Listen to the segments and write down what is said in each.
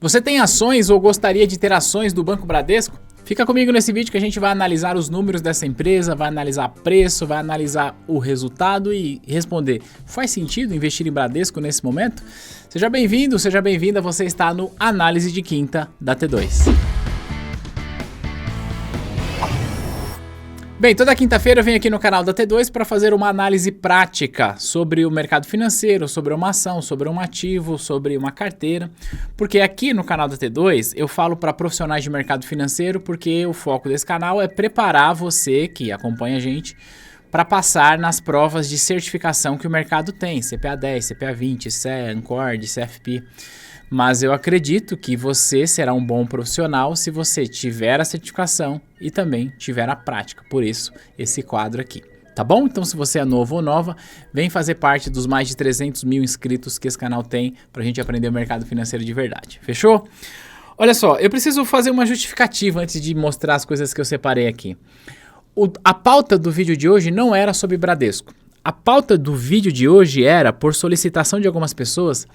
Você tem ações ou gostaria de ter ações do Banco Bradesco? Fica comigo nesse vídeo que a gente vai analisar os números dessa empresa, vai analisar preço, vai analisar o resultado e responder: faz sentido investir em Bradesco nesse momento? Seja bem-vindo, seja bem-vinda, você está no Análise de Quinta da T2. Bem, toda quinta-feira eu venho aqui no canal da T2 para fazer uma análise prática sobre o mercado financeiro, sobre uma ação, sobre um ativo, sobre uma carteira, porque aqui no canal da T2 eu falo para profissionais de mercado financeiro, porque o foco desse canal é preparar você que acompanha a gente para passar nas provas de certificação que o mercado tem, CPA 10, CPA 20, CE, Ancord, CFP. Mas eu acredito que você será um bom profissional se você tiver a certificação e também tiver a prática. Por isso, esse quadro aqui. Tá bom? Então, se você é novo ou nova, vem fazer parte dos mais de 300 mil inscritos que esse canal tem pra gente aprender o mercado financeiro de verdade. Fechou? Olha só, eu preciso fazer uma justificativa antes de mostrar as coisas que eu separei aqui. A pauta do vídeo de hoje não era sobre Bradesco. A pauta do vídeo de hoje era, por solicitação de algumas pessoas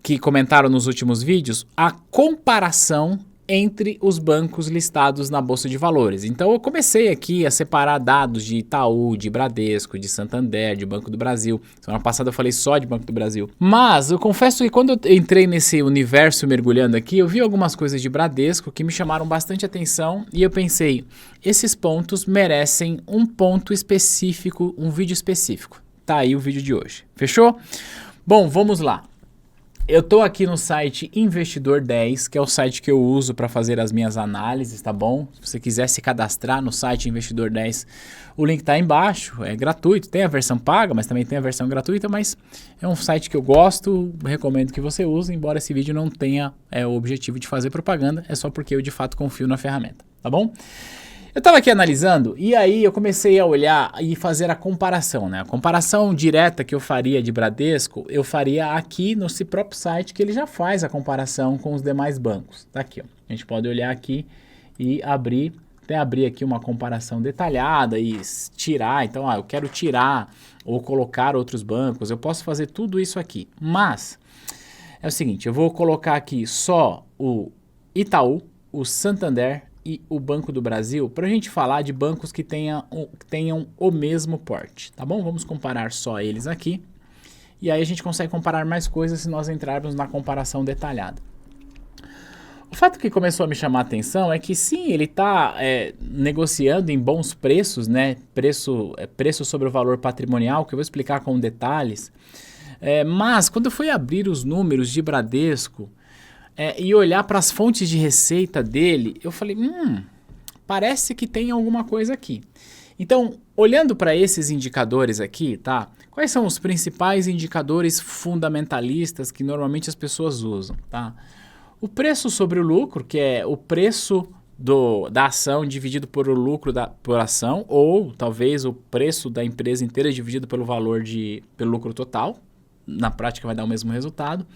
que comentaram nos últimos vídeos, a comparação entre os bancos listados na Bolsa de Valores. Então eu comecei aqui a separar dados de Itaú, de Bradesco, de Santander, de Banco do Brasil. Semana passada eu falei só de Banco do Brasil. Mas eu confesso que quando eu entrei nesse universo mergulhando aqui, eu vi algumas coisas de Bradesco que me chamaram bastante atenção e eu pensei, esses pontos merecem um ponto específico, um vídeo específico. Tá aí o vídeo de hoje. Fechou? Bom, vamos lá. Eu estou aqui no site Investidor 10, que é o site que eu uso para fazer as minhas análises, tá bom? Se você quiser se cadastrar no site Investidor 10, o link está aí embaixo, é gratuito, tem a versão paga, mas também tem a versão gratuita, mas é um site que eu gosto, recomendo que você use, embora esse vídeo não tenha o objetivo de fazer propaganda, é só porque eu de fato confio na ferramenta, tá bom? Eu estava aqui analisando e aí eu comecei a olhar e fazer a comparação, né? A comparação direta que eu faria de Bradesco, eu faria aqui nesse próprio site que ele já faz a comparação com os demais bancos. Tá aqui, ó. A gente pode olhar aqui e abrir, até abrir aqui uma comparação detalhada e tirar. Então, eu quero tirar ou colocar outros bancos, eu posso fazer tudo isso aqui. Mas é o seguinte, eu vou colocar aqui só o Itaú, o Santander e o Banco do Brasil, para a gente falar de bancos que tenham o mesmo porte, tá bom? Vamos comparar só eles aqui, e aí a gente consegue comparar mais coisas se nós entrarmos na comparação detalhada. O fato que começou a me chamar a atenção é que sim, ele está negociando em bons preços, né? Preço sobre o valor patrimonial, que eu vou explicar com detalhes, mas quando eu fui abrir os números de Bradesco, e olhar para as fontes de receita dele, eu falei, parece que tem alguma coisa aqui. Então, olhando para esses indicadores aqui, tá? Quais são os principais indicadores fundamentalistas que normalmente as pessoas usam, tá? O preço sobre o lucro, que é o preço da ação dividido por o lucro por ação, ou talvez o preço da empresa inteira dividido pelo pelo lucro total. Na prática vai dar o mesmo resultado.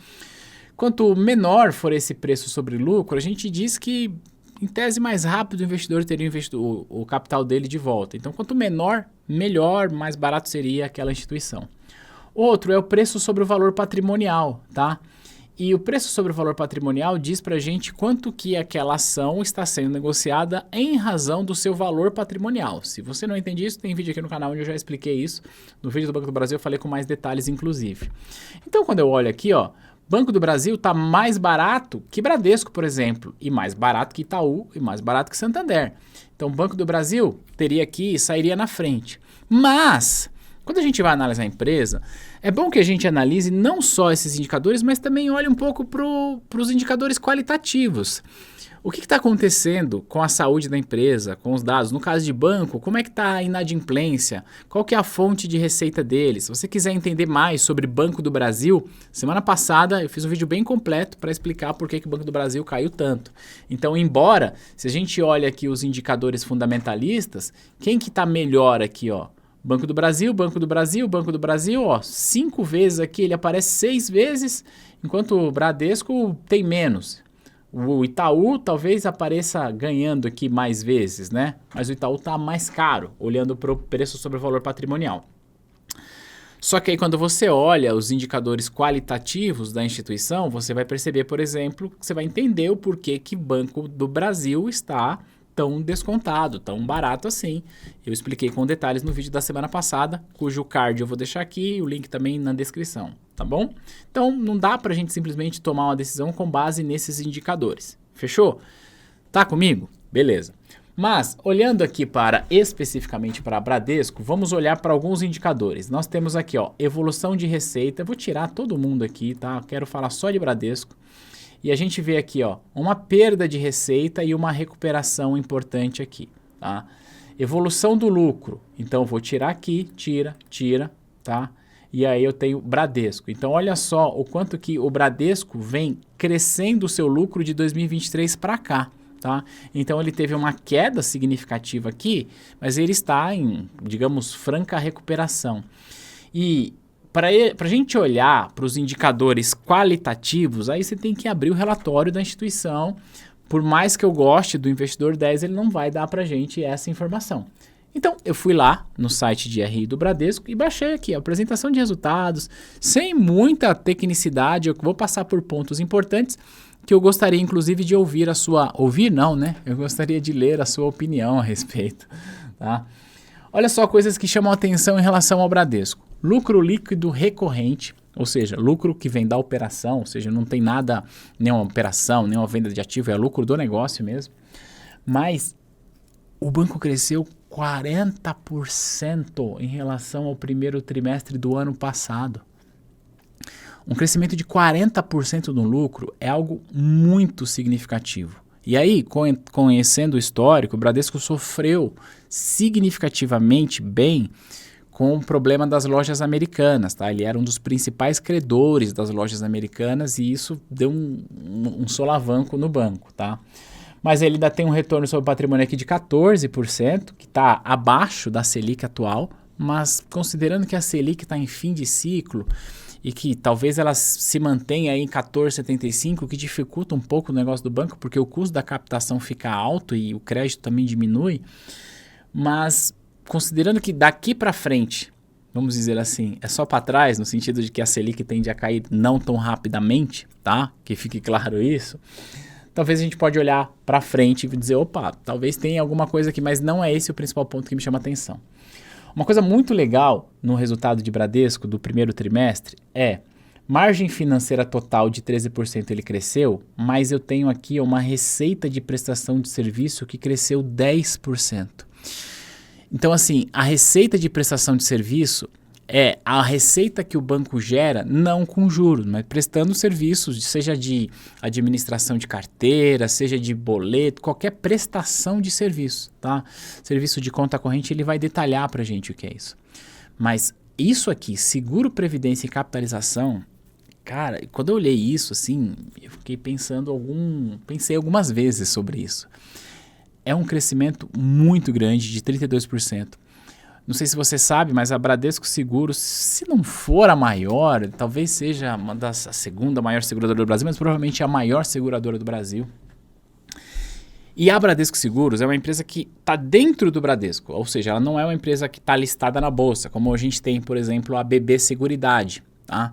Quanto menor for esse preço sobre lucro, a gente diz que, em tese, mais rápido o investidor teria o capital dele de volta. Então, quanto menor, melhor, mais barato seria aquela instituição. Outro é o preço sobre o valor patrimonial, tá? E o preço sobre o valor patrimonial diz pra gente quanto que aquela ação está sendo negociada em razão do seu valor patrimonial. Se você não entende isso, tem vídeo aqui no canal onde eu já expliquei isso. No vídeo do Banco do Brasil eu falei com mais detalhes, inclusive. Então, quando eu olho aqui, ó, Banco do Brasil está mais barato que Bradesco, por exemplo, e mais barato que Itaú e mais barato que Santander. Então, o Banco do Brasil sairia na frente. Mas, quando a gente vai analisar a empresa, é bom que a gente analise não só esses indicadores, mas também olhe um pouco para os indicadores qualitativos. O que está acontecendo com a saúde da empresa, com os dados? No caso de banco, como é que está a inadimplência? Qual que é a fonte de receita deles? Se você quiser entender mais sobre Banco do Brasil, semana passada eu fiz um vídeo bem completo para explicar por que o Banco do Brasil caiu tanto. Então, embora, se a gente olha aqui os indicadores fundamentalistas, quem que está melhor aqui, ó? Banco do Brasil, Banco do Brasil, Banco do Brasil, ó, 5 vezes aqui, ele aparece 6 vezes, enquanto o Bradesco tem menos. O Itaú talvez apareça ganhando aqui mais vezes, né? Mas o Itaú está mais caro, olhando para o preço sobre o valor patrimonial. Só que aí quando você olha os indicadores qualitativos da instituição, você vai perceber, por exemplo, que você vai entender o porquê que o Banco do Brasil está tão descontado, tão barato assim. Eu expliquei com detalhes no vídeo da semana passada, cujo card eu vou deixar aqui e o link também na descrição, tá bom? Então não dá pra gente simplesmente tomar uma decisão com base nesses indicadores. Fechou? Tá comigo? Beleza. Mas, olhando aqui especificamente para a Bradesco, vamos olhar para alguns indicadores. Nós temos aqui, ó, evolução de receita. Eu vou tirar todo mundo aqui, tá? Quero falar só de Bradesco. E a gente vê aqui, ó, uma perda de receita e uma recuperação importante aqui, tá? Evolução do lucro. Então, eu vou tirar aqui, tira, tá? E aí eu tenho Bradesco. Então, olha só o quanto que o Bradesco vem crescendo o seu lucro de 2023 para cá. Tá? Então ele teve uma queda significativa aqui, mas ele está em, digamos, franca recuperação. E para a gente olhar para os indicadores qualitativos, aí você tem que abrir o relatório da instituição. Por mais que eu goste do Investidor 10, ele não vai dar para a gente essa informação. Então eu fui lá no site de RI do Bradesco e baixei aqui a apresentação de resultados, sem muita tecnicidade. Eu vou passar por pontos importantes que eu gostaria, inclusive, de ouvir a sua... Ouvir não, né? Eu gostaria de ler a sua opinião a respeito, tá? Olha só coisas que chamam a atenção em relação ao Bradesco. Lucro líquido recorrente, ou seja, lucro que vem da operação, ou seja, não tem nada, nenhuma operação, nenhuma venda de ativo, é lucro do negócio mesmo. Mas o banco cresceu 40% em relação ao primeiro trimestre do ano passado. Um crescimento de 40% no lucro é algo muito significativo. E aí, conhecendo o histórico, o Bradesco sofreu significativamente bem com o problema das lojas americanas, tá? Ele era um dos principais credores das lojas americanas e isso deu um solavanco no banco, tá? Mas ele ainda tem um retorno sobre o patrimônio aqui de 14%, que está abaixo da Selic atual, mas considerando que a Selic está em fim de ciclo, e que talvez ela se mantenha aí em 14,75, que dificulta um pouco o negócio do banco, porque o custo da captação fica alto e o crédito também diminui. Mas considerando que daqui para frente, vamos dizer assim, é só para trás, no sentido de que a Selic tende a cair não tão rapidamente, tá? Que fique claro isso. Talvez a gente pode olhar para frente e dizer, opa, talvez tenha alguma coisa aqui, mas não é esse o principal ponto que me chama a atenção. Uma coisa muito legal no resultado de Bradesco do primeiro trimestre é margem financeira total de 13% ele cresceu, mas eu tenho aqui uma receita de prestação de serviço que cresceu 10%. Então assim, a receita de prestação de serviço é a receita que o banco gera, não com juros, mas prestando serviços, seja de administração de carteira, seja de boleto, qualquer prestação de serviço, tá? Serviço de conta corrente, ele vai detalhar pra gente o que é isso. Mas isso aqui, seguro, previdência e capitalização, cara, quando eu olhei isso, assim, eu fiquei pensei algumas vezes sobre isso. É um crescimento muito grande, de 32%. Não sei se você sabe, mas a Bradesco Seguros, se não for a maior, talvez seja a segunda maior seguradora do Brasil, mas provavelmente a maior seguradora do Brasil. E a Bradesco Seguros é uma empresa que está dentro do Bradesco, ou seja, ela não é uma empresa que está listada na bolsa, como a gente tem, por exemplo, a BB Seguridade, tá?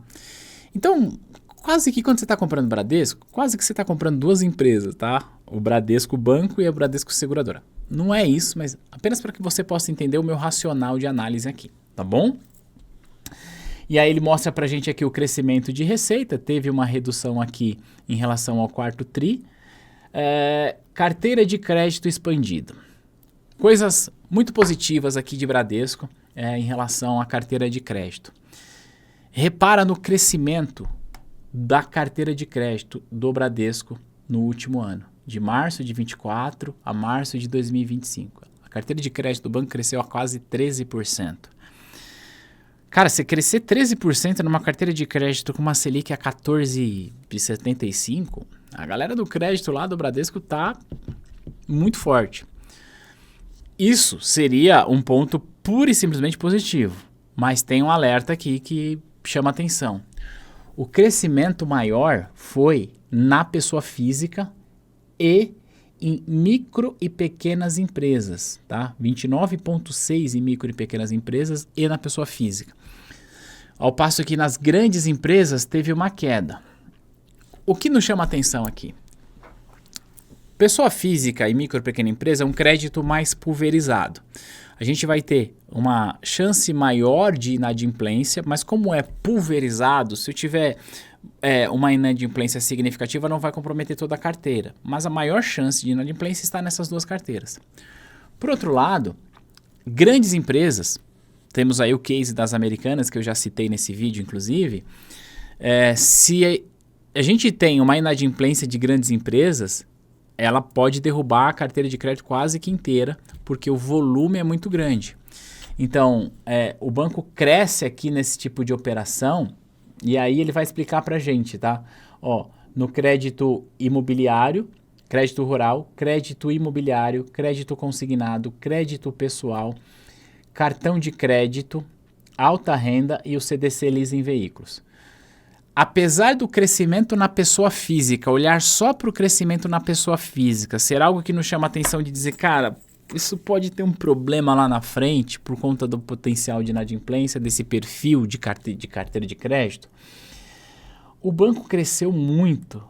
Então, quase que quando você está comprando Bradesco, quase que você está comprando duas empresas, tá? O Bradesco Banco e a Bradesco Seguradora. Não é isso, mas apenas para que você possa entender o meu racional de análise aqui, tá bom? E aí ele mostra pra gente aqui o crescimento de receita, teve uma redução aqui em relação ao quarto tri. Carteira de crédito expandida. Coisas muito positivas aqui de Bradesco em relação à carteira de crédito. Repara no crescimento da carteira de crédito do Bradesco no último ano, de março de 24 a março de 2025. A carteira de crédito do banco cresceu a quase 13%. Cara, você crescer 13% numa carteira de crédito com uma Selic a 14,75, a galera do crédito lá do Bradesco tá muito forte. Isso seria um ponto pura e simplesmente positivo, mas tem um alerta aqui que chama atenção. O crescimento maior foi na pessoa física e em micro e pequenas empresas, tá? 29,6% em micro e pequenas empresas e na pessoa física. Ao passo que nas grandes empresas teve uma queda. O que nos chama atenção aqui? Pessoa física e micro e pequena empresa é um crédito mais pulverizado. A gente vai ter uma chance maior de inadimplência, mas como é pulverizado, se eu tiver uma inadimplência significativa, não vai comprometer toda a carteira. Mas a maior chance de inadimplência está nessas duas carteiras. Por outro lado, grandes empresas, temos aí o case das Americanas, que eu já citei nesse vídeo, inclusive, se a gente tem uma inadimplência de grandes empresas, ela pode derrubar a carteira de crédito quase que inteira, porque o volume é muito grande. Então, o banco cresce aqui nesse tipo de operação, e aí ele vai explicar para a gente, tá? Ó, no crédito imobiliário, crédito rural, crédito imobiliário, crédito consignado, crédito pessoal, cartão de crédito, alta renda e o CDC Leasing Veículos. Apesar do crescimento na pessoa física, olhar só para o crescimento na pessoa física, ser algo que nos chama a atenção de dizer, cara, isso pode ter um problema lá na frente por conta do potencial de inadimplência, desse perfil de carteira de crédito, o banco cresceu muito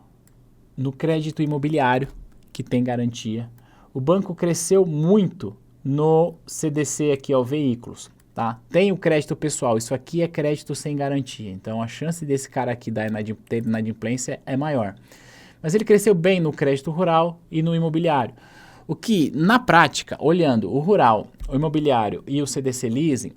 no crédito imobiliário, que tem garantia. O banco cresceu muito no CDC aqui, ó, veículos. Tá? Tem o crédito pessoal, isso aqui é crédito sem garantia, então a chance desse cara aqui ter inadimplência é maior. Mas ele cresceu bem no crédito rural e no imobiliário. O que, na prática, olhando o rural, o imobiliário e o CDC Leasing,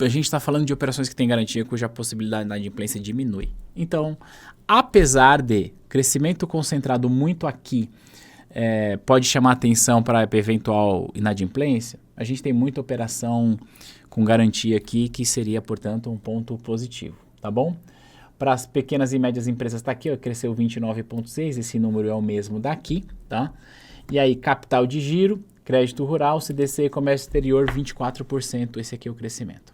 a gente está falando de operações que têm garantia cuja possibilidade de inadimplência diminui. Então, apesar de crescimento concentrado muito aqui, pode chamar atenção para eventual inadimplência, a gente tem muita operação com garantia aqui, que seria, portanto, um ponto positivo, tá bom? Para as pequenas e médias empresas está aqui, ó, cresceu 29,6%, esse número é o mesmo daqui, tá? E aí, capital de giro, crédito rural, CDC e comércio exterior, 24%, esse aqui é o crescimento.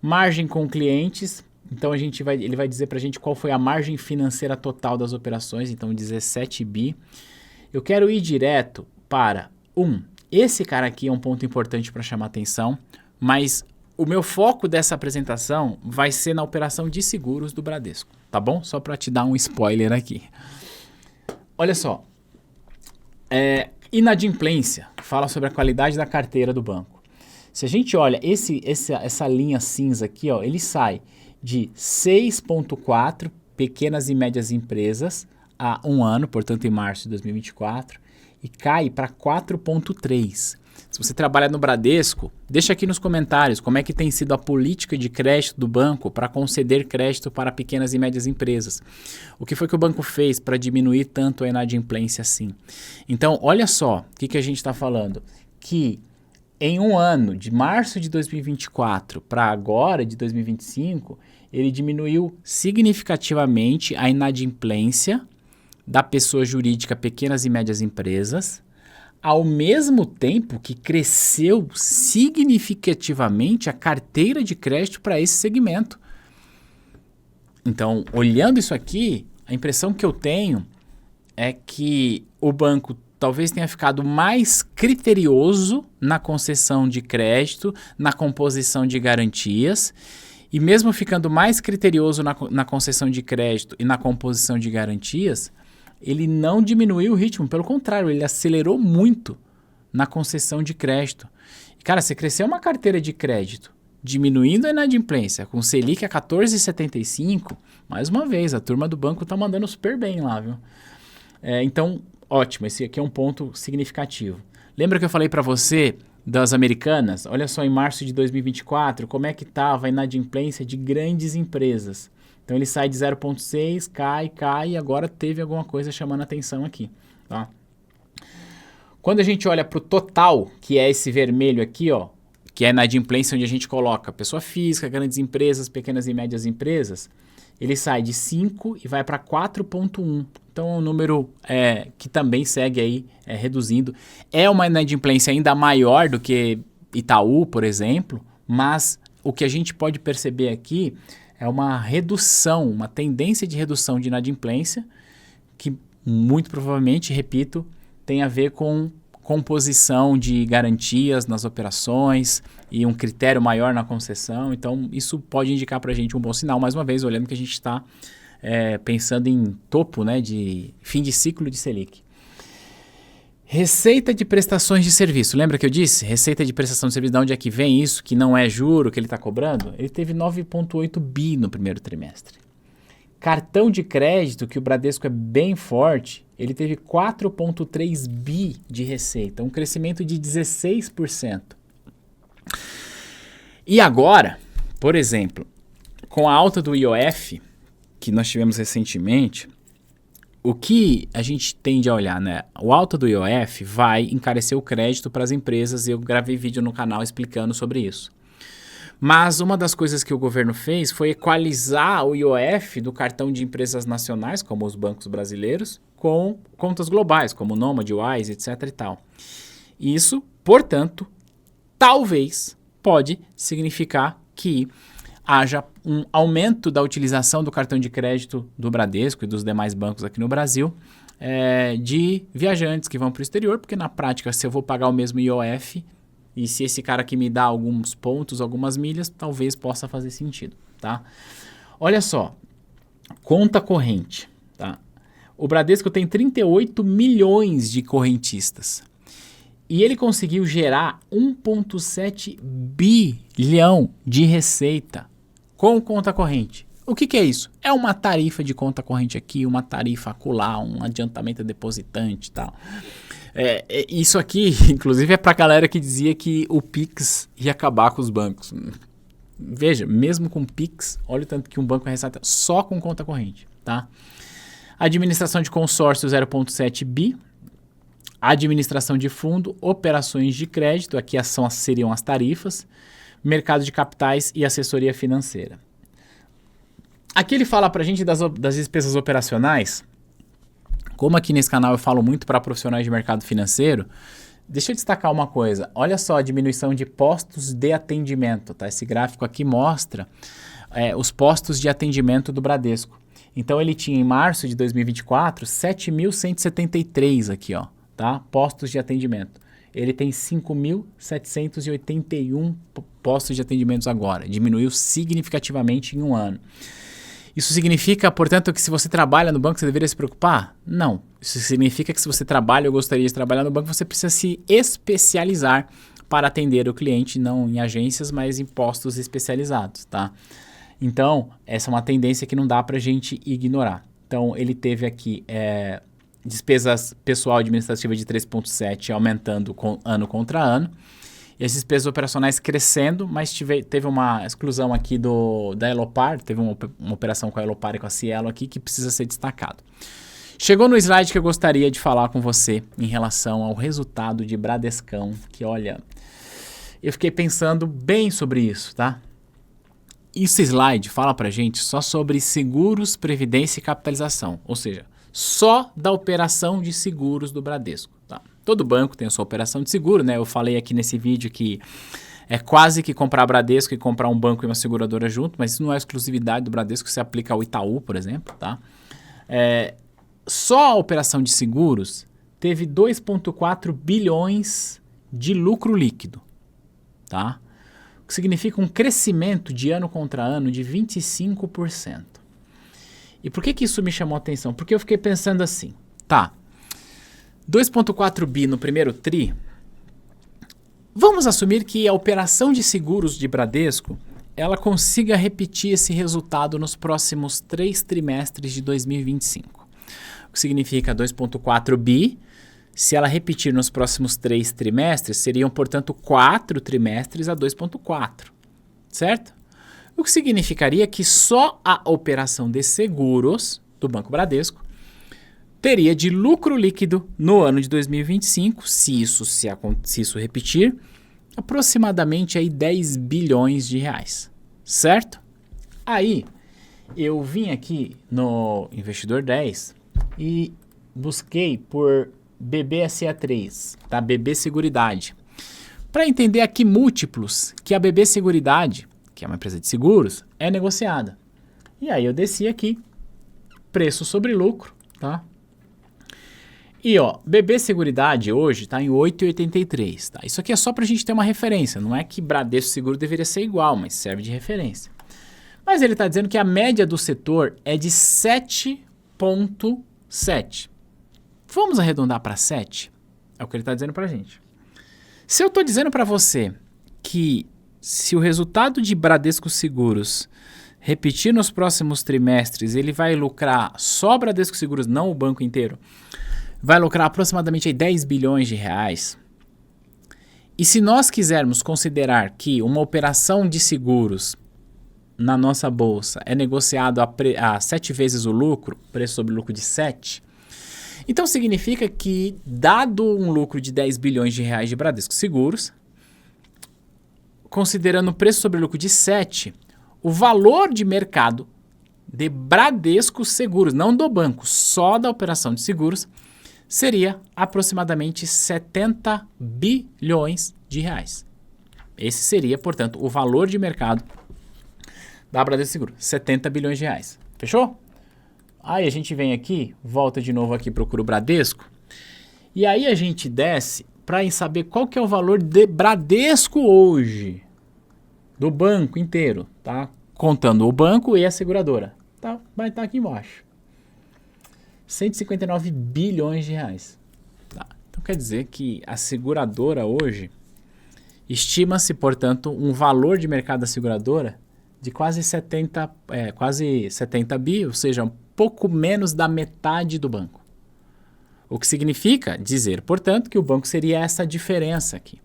Margem com clientes, então ele vai dizer para a gente qual foi a margem financeira total das operações, então 17 bi. Eu quero ir direto para esse cara aqui é um ponto importante para chamar atenção, mas o meu foco dessa apresentação vai ser na operação de seguros do Bradesco, tá bom? Só para te dar um spoiler aqui. Olha só, inadimplência, fala sobre a qualidade da carteira do banco. Se a gente olha essa linha cinza aqui, ó, ele sai de 6,4 pequenas e médias empresas há um ano, portanto em março de 2024, e cai para 4,3. Se você trabalha no Bradesco, deixa aqui nos comentários como é que tem sido a política de crédito do banco para conceder crédito para pequenas e médias empresas. O que foi que o banco fez para diminuir tanto a inadimplência assim? Então, olha só o que a gente está falando. Que em um ano, de março de 2024 para agora, de 2025, ele diminuiu significativamente a inadimplência da pessoa jurídica pequenas e médias empresas, ao mesmo tempo que cresceu significativamente a carteira de crédito para esse segmento. Então, olhando isso aqui, a impressão que eu tenho é que o banco talvez tenha ficado mais criterioso na concessão de crédito, na composição de garantias, e mesmo ficando mais criterioso na concessão de crédito e na composição de garantias, ele não diminuiu o ritmo, pelo contrário, ele acelerou muito na concessão de crédito. E, cara, você cresceu uma carteira de crédito, diminuindo a inadimplência, com Selic a 14,75, mais uma vez, a turma do banco tá mandando super bem lá, viu? Então, ótimo, esse aqui é um ponto significativo. Lembra que eu falei para você das Americanas? Olha só, em março de 2024, como é que estava a inadimplência de grandes empresas. Então ele sai de 0,6, cai e agora teve alguma coisa chamando a atenção aqui, tá? Quando a gente olha para o total, que é esse vermelho aqui, ó, que é a inadimplência onde a gente coloca pessoa física, grandes empresas, pequenas e médias empresas, ele sai de 5 e vai para 4,1. Então é um número que também segue aí reduzindo. É uma inadimplência ainda maior do que Itaú, por exemplo, mas o que a gente pode perceber aqui é uma redução, uma tendência de redução de inadimplência que muito provavelmente, repito, tem a ver com composição de garantias nas operações e um critério maior na concessão. Então, isso pode indicar para a gente um bom sinal, mais uma vez, olhando que a gente está pensando em topo, né, de fim de ciclo de Selic. Receita de prestações de serviço. Lembra que eu disse? Receita de prestação de serviço, de onde é que vem isso? Que não é juro que ele está cobrando? Ele teve 9,8 bi no primeiro trimestre. Cartão de crédito, que o Bradesco é bem forte, ele teve 4,3 bi de receita, um crescimento de 16%. E agora, por exemplo, com a alta do IOF, que nós tivemos recentemente, o que a gente tende a olhar, né? O alta do IOF vai encarecer o crédito para as empresas e eu gravei vídeo no canal explicando sobre isso. Mas uma das coisas que o governo fez foi equalizar o IOF do cartão de empresas nacionais, como os bancos brasileiros, com contas globais, como Nomad, Wise, etc. e tal. Isso, portanto, talvez pode significar que haja um aumento da utilização do cartão de crédito do Bradesco e dos demais bancos aqui no Brasil de viajantes que vão para o exterior, porque na prática, se eu vou pagar o mesmo IOF e se esse cara aqui me dá alguns pontos, algumas milhas, talvez possa fazer sentido, tá? Olha só, conta corrente, tá? O Bradesco tem 38 milhões de correntistas e ele conseguiu gerar 1,7 bilhão de receita com conta corrente. O que é isso? É uma tarifa de conta corrente aqui, uma tarifa acolá, um adiantamento depositante e tal. Isso aqui, inclusive, é para a galera que dizia que o Pix ia acabar com os bancos. Veja, mesmo com Pix, olha o tanto que um banco recebe só com conta corrente, tá? Administração de consórcio 0,7 bi. Administração de fundo, operações de crédito, aqui seriam as tarifas, mercado de capitais e assessoria financeira. Aqui ele fala para a gente das despesas operacionais. Como aqui nesse canal eu falo muito para profissionais de mercado financeiro, deixa eu destacar uma coisa. Olha só a diminuição de postos de atendimento, tá? Esse gráfico aqui mostra os postos de atendimento do Bradesco. Então ele tinha em março de 2024 7.173 aqui, ó, tá? Postos de atendimento. Ele tem 5.781 postos de atendimentos agora. Diminuiu significativamente em um ano. Isso significa, portanto, que se você trabalha no banco, você deveria se preocupar? Não. Isso significa que se você trabalha ou gostaria de trabalhar no banco, você precisa se especializar para atender o cliente, não em agências, mas em postos especializados, tá? Então, essa é uma tendência que não dá para a gente ignorar. Então, ele teve aqui despesas pessoal administrativa de 3,7 aumentando ano contra ano. E as despesas operacionais crescendo, mas teve uma exclusão aqui da Elopar, teve uma operação com a Elopar e com a Cielo aqui que precisa ser destacado. Chegou no slide que eu gostaria de falar com você em relação ao resultado de Bradescão, que olha, eu fiquei pensando bem sobre isso, tá? Esse slide fala pra gente só sobre seguros, previdência e capitalização, ou seja, só da operação de seguros do Bradesco, tá? Todo banco tem a sua operação de seguro, né? Eu falei aqui nesse vídeo que é quase que comprar Bradesco e comprar um banco e uma seguradora junto, mas isso não é exclusividade do Bradesco, se aplica ao Itaú, por exemplo, tá? Só a operação de seguros teve 2,4 bilhões de lucro líquido, tá? O que significa um crescimento de ano contra ano de 25%. E por que isso me chamou a atenção? Porque eu fiquei pensando assim, tá, 2,4 bi no primeiro tri, vamos assumir que a operação de seguros de Bradesco, ela consiga repetir esse resultado nos próximos 3 trimestres de 2025. O que significa 2,4 bi, se ela repetir nos próximos 3 trimestres, seriam, portanto, 4 trimestres a 2,4, certo? O que significaria que só a operação de seguros do Banco Bradesco teria de lucro líquido no ano de 2025, se isso repetir, aproximadamente aí 10 bilhões de reais, certo? Aí eu vim aqui no Investidor 10 e busquei por BBSA3, tá? BB Seguridade, para entender a que múltiplos que a BB Seguridade, que é uma empresa de seguros, é negociada. E aí eu desci aqui, preço sobre lucro, tá? E ó, BB Seguridade hoje está em 8,83, tá? Isso aqui é só para a gente ter uma referência, não é que Bradesco Seguro deveria ser igual, mas serve de referência. Mas ele está dizendo que a média do setor é de 7,7. Vamos arredondar para 7? É o que ele está dizendo para a gente. Se eu estou dizendo para você que se o resultado de Bradesco Seguros repetir nos próximos trimestres, ele vai lucrar só Bradesco Seguros, não o banco inteiro, vai lucrar aproximadamente aí 10 bilhões de reais. E se nós quisermos considerar que uma operação de seguros na nossa bolsa é negociado a 7 vezes o lucro, preço sobre lucro de 7, então significa que, dado um lucro de 10 bilhões de reais de Bradesco Seguros, considerando o preço sobre lucro de 7, o valor de mercado de Bradesco Seguros, não do banco, só da operação de seguros, seria aproximadamente 70 bilhões de reais. Esse seria, portanto, o valor de mercado da Bradesco Seguros, 70 bilhões de reais. Fechou? Aí a gente vem aqui, volta de novo aqui, procura o Bradesco, e aí a gente desce para saber qual que é o valor de Bradesco hoje, do banco inteiro, tá? Contando o banco e a seguradora. Tá? Vai estar aqui embaixo. 159 bilhões de reais. Tá. Então quer dizer que a seguradora hoje estima-se, portanto, um valor de mercado da seguradora de quase 70 bi, ou seja, um pouco menos da metade do banco. O que significa dizer, portanto, que o banco seria essa diferença aqui.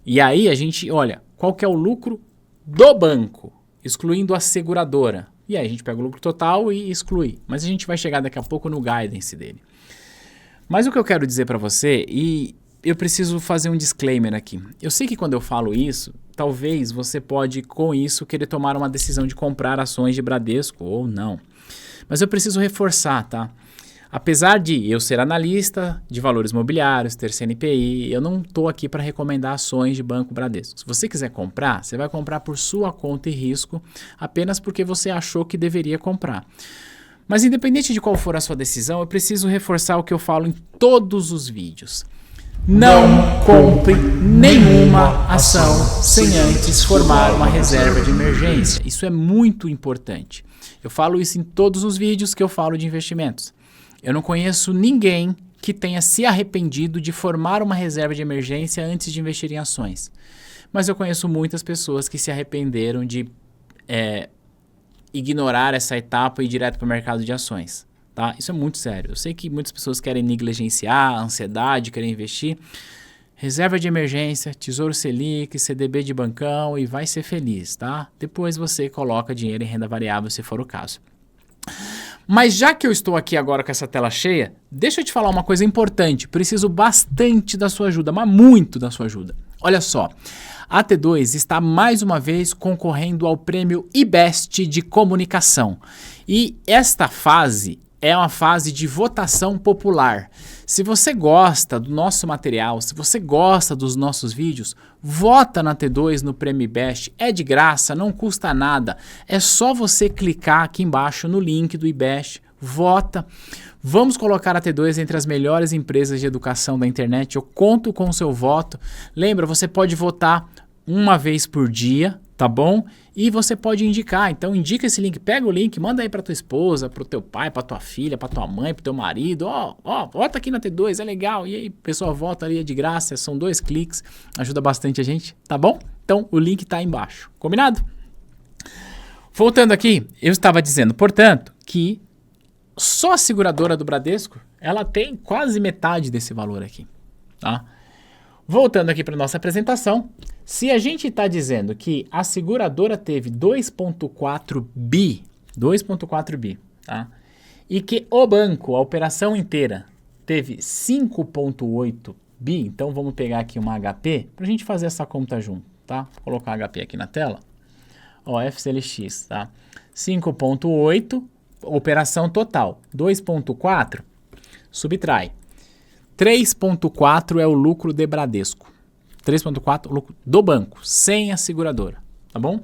E aí a gente olha qual que é o lucro do banco, excluindo a seguradora. E aí a gente pega o lucro total e exclui. Mas a gente vai chegar daqui a pouco no guidance dele. Mas o que eu quero dizer para você, e eu preciso fazer um disclaimer aqui. Eu sei que quando eu falo isso, talvez você pode, com isso, querer tomar uma decisão de comprar ações de Bradesco ou não. Mas eu preciso reforçar, tá? Apesar de eu ser analista de valores imobiliários, ter CNPI, eu não estou aqui para recomendar ações de Banco Bradesco. Se você quiser comprar, você vai comprar por sua conta e risco, apenas porque você achou que deveria comprar. Mas independente de qual for a sua decisão, eu preciso reforçar o que eu falo em todos os vídeos. Não compre nenhuma ação sem antes formar uma reserva de emergência. Isso é muito importante. Eu falo isso em todos os vídeos que eu falo de investimentos. Eu não conheço ninguém que tenha se arrependido de formar uma reserva de emergência antes de investir em ações. Mas eu conheço muitas pessoas que se arrependeram de ignorar essa etapa e ir direto para o mercado de ações. Tá? Isso é muito sério. Eu sei que muitas pessoas querem negligenciar a ansiedade, querem investir. Reserva de emergência, Tesouro Selic, CDB de bancão e vai ser feliz. Tá? Depois você coloca dinheiro em renda variável se for o caso. Mas já que eu estou aqui agora com essa tela cheia, deixa eu te falar uma coisa importante. Preciso bastante da sua ajuda, mas muito da sua ajuda. Olha só, a T2 está mais uma vez concorrendo ao prêmio IBEST de comunicação. E esta fase é uma fase de votação popular. Se você gosta do nosso material, se você gosta dos nossos vídeos, vota na T2 no Prêmio IBEST. É de graça, não custa nada. É só você clicar aqui embaixo no link do IBEST, vota. Vamos colocar a T2 entre as melhores empresas de educação da internet. Eu conto com o seu voto. Lembra, você pode votar uma vez por dia, tá bom? E você pode indicar, então indica esse link, pega o link, manda aí pra tua esposa, pro teu pai, pra tua filha, pra tua mãe, pro teu marido, vota aqui na T2, é legal, e aí a pessoa vota ali, é de graça, são 2 cliques, ajuda bastante a gente, tá bom? Então o link tá aí embaixo, combinado? Voltando aqui, eu estava dizendo, portanto, que só a seguradora do Bradesco, ela tem quase metade desse valor aqui, tá? Voltando aqui para nossa apresentação, se a gente está dizendo que a seguradora teve 2,4 bi, tá? E que o banco, a operação inteira, teve 5,8 bi, então vamos pegar aqui uma HP para a gente fazer essa conta junto, tá? Vou colocar HP aqui na tela, ó, FCLX, tá? 5,8, operação total, 2,4, subtrai. 3,4 é o lucro de Bradesco. 3,4 o lucro do banco, sem a seguradora, tá bom?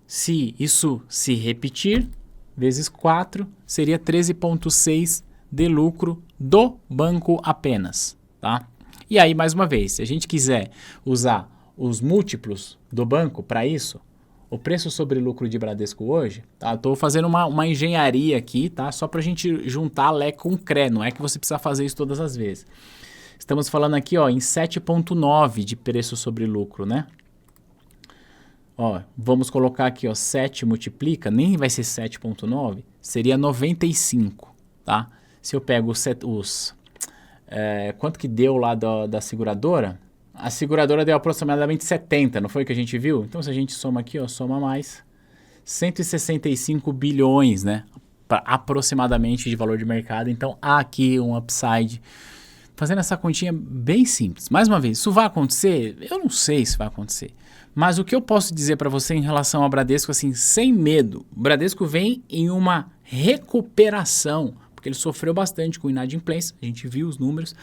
Se isso se repetir, vezes 4, seria 13,6 de lucro do banco apenas, tá? E aí, mais uma vez, se a gente quiser usar os múltiplos do banco para isso, o preço sobre lucro de Bradesco hoje, tá? Estou fazendo uma engenharia aqui, tá? Só para a gente juntar Lé com Cré, não é que você precisa fazer isso todas as vezes. Estamos falando aqui, ó, em 7,9 de preço sobre lucro, né? Ó, vamos colocar aqui, ó, 7 multiplica, nem vai ser 7,9, seria 95, tá? Se eu pego quanto que deu lá da seguradora? A seguradora deu aproximadamente 70, não foi o que a gente viu? Então, se a gente soma aqui, ó, soma mais, 165 bilhões, né? Aproximadamente de valor de mercado. Então, há aqui um upside. Fazendo essa continha bem simples. Mais uma vez, isso vai acontecer? Eu não sei se vai acontecer. Mas o que eu posso dizer para você em relação ao Bradesco, assim, sem medo, o Bradesco vem em uma recuperação, porque ele sofreu bastante com inadimplência, a gente viu os números,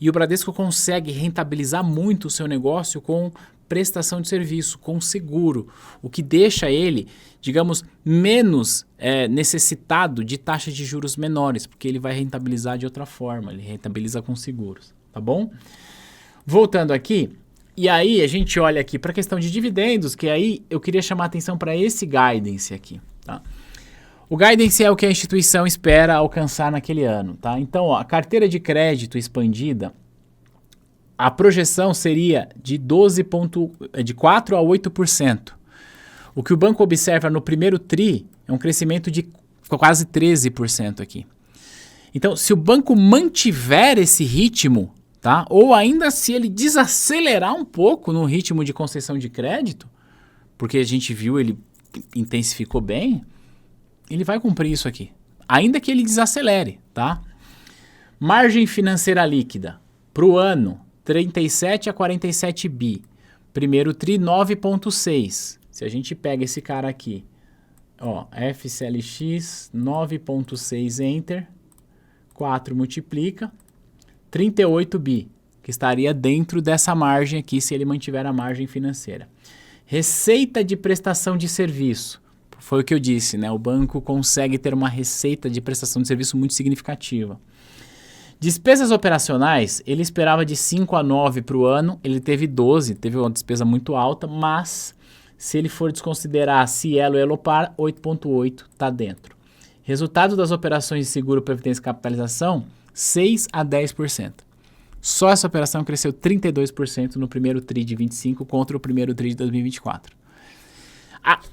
e o Bradesco consegue rentabilizar muito o seu negócio com prestação de serviço, com seguro, o que deixa ele, digamos, menos necessitado de taxas de juros menores, porque ele vai rentabilizar de outra forma, ele rentabiliza com seguros, tá bom? Voltando aqui, e aí a gente olha aqui para a questão de dividendos, que aí eu queria chamar a atenção para esse guidance aqui, tá? O guidance é o que a instituição espera alcançar naquele ano, tá? Então, ó, a carteira de crédito expandida, a projeção seria de 4 a 8%. O que o banco observa no primeiro TRI é um crescimento de quase 13% aqui. Então, se o banco mantiver esse ritmo, tá? Ou ainda se ele desacelerar um pouco no ritmo de concessão de crédito, porque a gente viu ele intensificou bem, ele vai cumprir isso aqui. Ainda que ele desacelere, tá? Margem financeira líquida para o ano, 37 a 47 bi. Primeiro TRI, 9,6. Se a gente pega esse cara aqui, ó, FCLX, 9,6 Enter, 4 multiplica, 38 bi, que estaria dentro dessa margem aqui se ele mantiver a margem financeira. Receita de prestação de serviço. Foi o que eu disse, né? O banco consegue ter uma receita de prestação de serviço muito significativa. Despesas operacionais, ele esperava de 5 a 9 para o ano, ele teve 12, teve uma despesa muito alta, mas se ele for desconsiderar Cielo e Elopar, 8,8 está dentro. Resultado das operações de seguro, previdência e capitalização, 6 a 10%. Só essa operação cresceu 32% no primeiro TRI de 25 contra o primeiro TRI de 2024.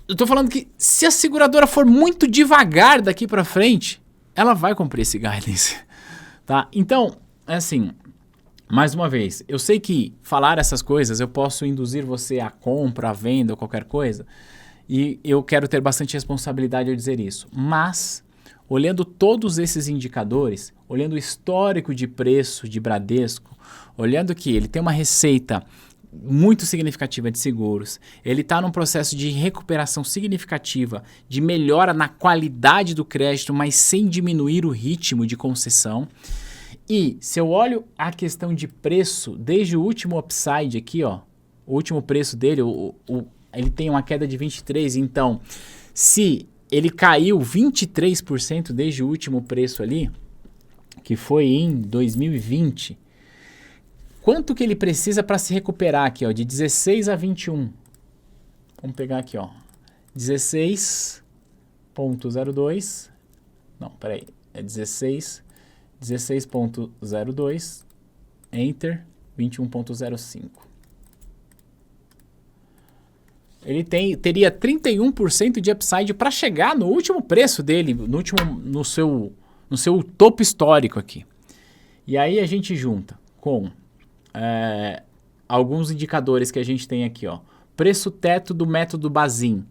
Eu tô falando que se a seguradora for muito devagar daqui para frente, ela vai cumprir esse guidance, tá? Então, assim, mais uma vez, eu sei que falar essas coisas eu posso induzir você à compra, à venda ou qualquer coisa, e eu quero ter bastante responsabilidade ao dizer isso, mas olhando todos esses indicadores, olhando o histórico de preço de Bradesco, olhando que ele tem uma receita muito significativa de seguros, ele está num processo de recuperação significativa, de melhora na qualidade do crédito, mas sem diminuir o ritmo de concessão. E se eu olho a questão de preço, desde o último upside aqui, ó, o último preço dele, ele tem uma queda de 23%, então se ele caiu 23% desde o último preço ali, que foi em 2020, quanto que ele precisa para se recuperar aqui, ó, de 16 a 21? Vamos pegar aqui, ó, 16,02, não, peraí, é 16,02, Enter, 21,05. Ele teria 31% de upside para chegar no último preço dele, no seu topo histórico aqui. E aí a gente junta com alguns indicadores que a gente tem aqui, ó. Preço teto do método Bazin.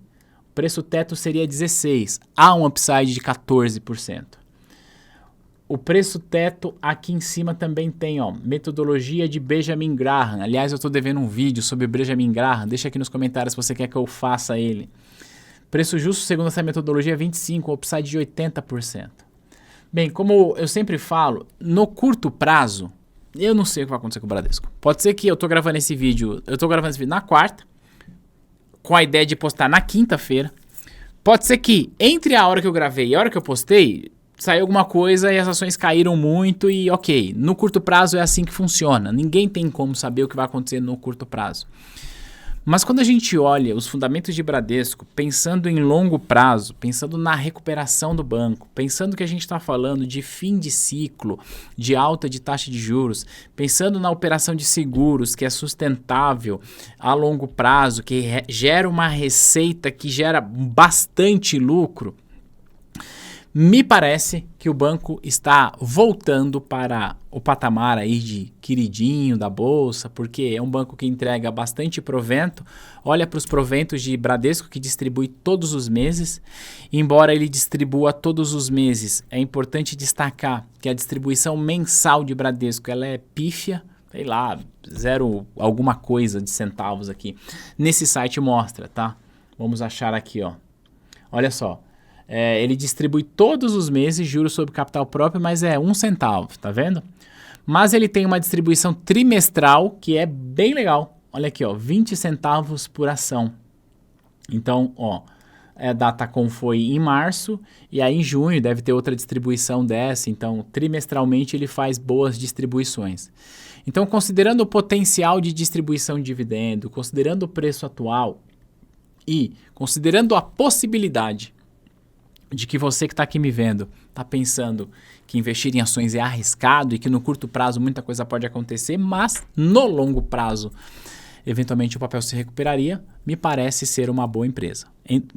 Preço teto seria 16. Há um upside de 14%. O preço teto aqui em cima também tem, ó, metodologia de Benjamin Graham. Aliás, eu estou devendo um vídeo sobre Benjamin Graham. Deixa aqui nos comentários se você quer que eu faça ele. Preço justo segundo essa metodologia é 25, upside de 80%. Bem, como eu sempre falo, no curto prazo, eu não sei o que vai acontecer com o Bradesco. Pode ser que eu tô gravando esse vídeo na quarta, com a ideia de postar na quinta-feira. Pode ser que entre a hora que eu gravei e a hora que eu postei, saiu alguma coisa e as ações caíram muito e ok, no curto prazo é assim que funciona. Ninguém tem como saber o que vai acontecer no curto prazo. Mas quando a gente olha os fundamentos de Bradesco, pensando em longo prazo, pensando na recuperação do banco, pensando que a gente está falando de fim de ciclo, de alta de taxa de juros, pensando na operação de seguros que é sustentável a longo prazo, que gera uma receita que gera bastante lucro, me parece que o banco está voltando para o patamar aí de queridinho da bolsa, porque é um banco que entrega bastante provento. Olha para os proventos de Bradesco, que distribui todos os meses. Embora ele distribua todos os meses, é importante destacar que a distribuição mensal de Bradesco ela é pífia, sei lá, 0 alguma coisa de centavos aqui. Nesse site mostra, tá? Vamos achar aqui, ó. Olha só. Ele distribui todos os meses juros sobre capital próprio, mas é 1 centavo, tá vendo? Mas ele tem uma distribuição trimestral que é bem legal. Olha aqui, ó, 20 centavos por ação. Então, ó, a Datacom foi em março e aí em junho deve ter outra distribuição dessa. Então, trimestralmente ele faz boas distribuições. Então, considerando o potencial de distribuição de dividendo, considerando o preço atual e considerando a possibilidade de que você que está aqui me vendo está pensando que investir em ações é arriscado e que no curto prazo muita coisa pode acontecer, mas no longo prazo eventualmente o papel se recuperaria, me parece ser uma boa empresa.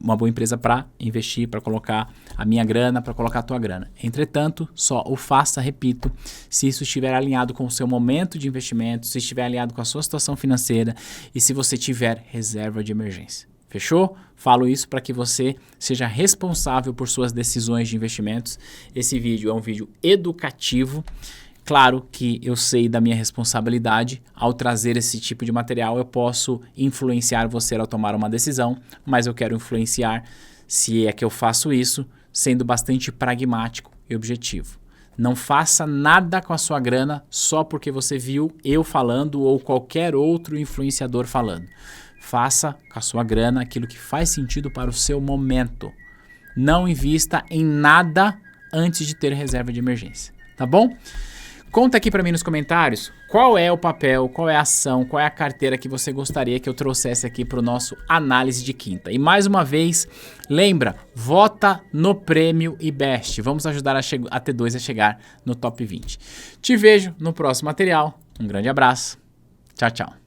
Uma boa empresa para investir, para colocar a minha grana, para colocar a tua grana. Entretanto, só o faça, repito, se isso estiver alinhado com o seu momento de investimento, se estiver alinhado com a sua situação financeira e se você tiver reserva de emergência. Fechou? Falo isso para que você seja responsável por suas decisões de investimentos. Esse vídeo é um vídeo educativo. Claro que eu sei da minha responsabilidade. Ao trazer esse tipo de material, eu posso influenciar você a tomar uma decisão, mas eu quero influenciar, se é que eu faço isso, sendo bastante pragmático e objetivo. Não faça nada com a sua grana só porque você viu eu falando ou qualquer outro influenciador falando. Faça com a sua grana aquilo que faz sentido para o seu momento. Não invista em nada antes de ter reserva de emergência, tá bom? Conta aqui para mim nos comentários qual é o papel, qual é a ação, qual é a carteira que você gostaria que eu trouxesse aqui para o nosso análise de quinta. E mais uma vez, lembra, vota no prêmio IBEST. Vamos ajudar a T2 a chegar no top 20. Te vejo no próximo material. Um grande abraço. Tchau, tchau.